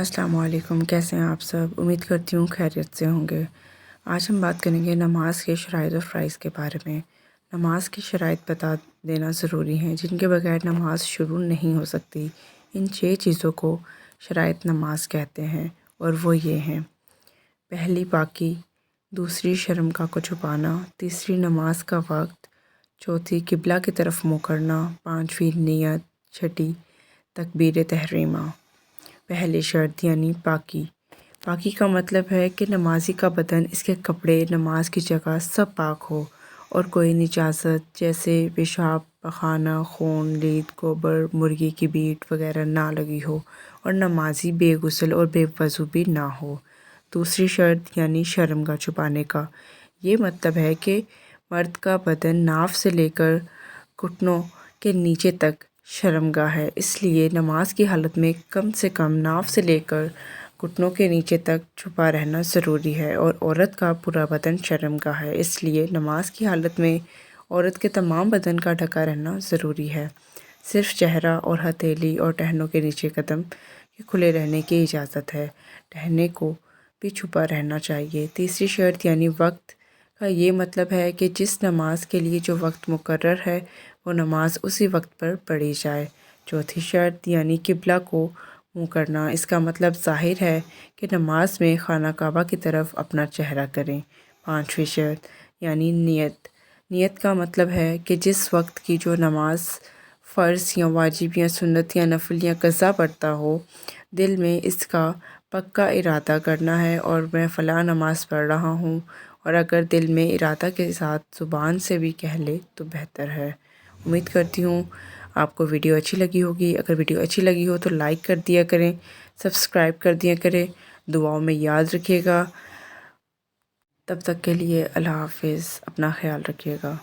अस्सलाम वालेकुम। कैसे हैं आप सब? उम्मीद करती हूँ खैरियत से होंगे। आज हम बात करेंगे नमाज के शराइत और फ़राइज़ के बारे में। नमाज की शराइत बता देना ज़रूरी है जिनके बगैर नमाज शुरू नहीं हो सकती। इन 6 चीज़ों को शराइत नमाज कहते हैं और वो ये हैं: पहली पाकी, दूसरी शर्म का को छुपाना, तीसरी नमाज का वक्त, चौथी किबला की तरफ मुँह करना, पाँचवीं नियत, छठी तकबीर तहरीमा। पहली शर्त यानी पाकी। पाकी का मतलब है कि नमाजी का बदन, इसके कपड़े, नमाज की जगह सब पाक हो और कोई निजात जैसे पेशाब, पखाना, खून, लीद, गोबर, मुर्गी की बीट वगैरह ना लगी हो और नमाजी बेगुसल और बेवज़ू भी ना हो। दूसरी शर्त यानी शर्म का छुपाने का। ये मतलब है कि मर्द का बदन नाफ से लेकर घुटनों के नीचे तक शर्मगाह है, इसलिए नमाज की हालत में कम से कम नाफ से लेकर घुटनों के नीचे तक छुपा रहना ज़रूरी है। और औरत का पूरा बदन शर्मगाह है, इसलिए नमाज की हालत में औरत के तमाम बदन का ढका रहना ज़रूरी है। सिर्फ़ चेहरा और हथेली और टहनों के नीचे कदम के खुले रहने की इजाज़त है। टहने को भी छुपा रहना चाहिए। तीसरी शर्त यानी वक्त का ये मतलब है कि जिस नमाज के लिए जो वक्त मुकर्रर है वो नमाज उसी वक्त पर पढ़ी जाए। चौथी शर्त यानी किबला को मुँह करना। इसका मतलब ज़ाहिर है कि नमाज में खाना काबा की तरफ अपना चेहरा करें। पाँचवीं शर्त यानी नियत। नियत का मतलब है कि जिस वक्त की जो नमाज फ़र्ज़ या वाजिब या सुन्नत या नफल या क़ज़ा पढ़ता हो, दिल में इसका पक्का इरादा करना है और मैं फ़लाँ नमाज पढ़ रहा हूँ। और अगर दिल में इरादा के साथ ज़ुबान से भी कह ले तो बेहतर है। उम्मीद करती हूँ आपको वीडियो अच्छी लगी होगी। अगर वीडियो अच्छी लगी हो तो लाइक कर दिया करें, सब्सक्राइब कर दिया करें, दुआओं में याद रखिएगा। तब तक के लिए अल्लाह हाफ़िज़। अपना ख्याल रखिएगा।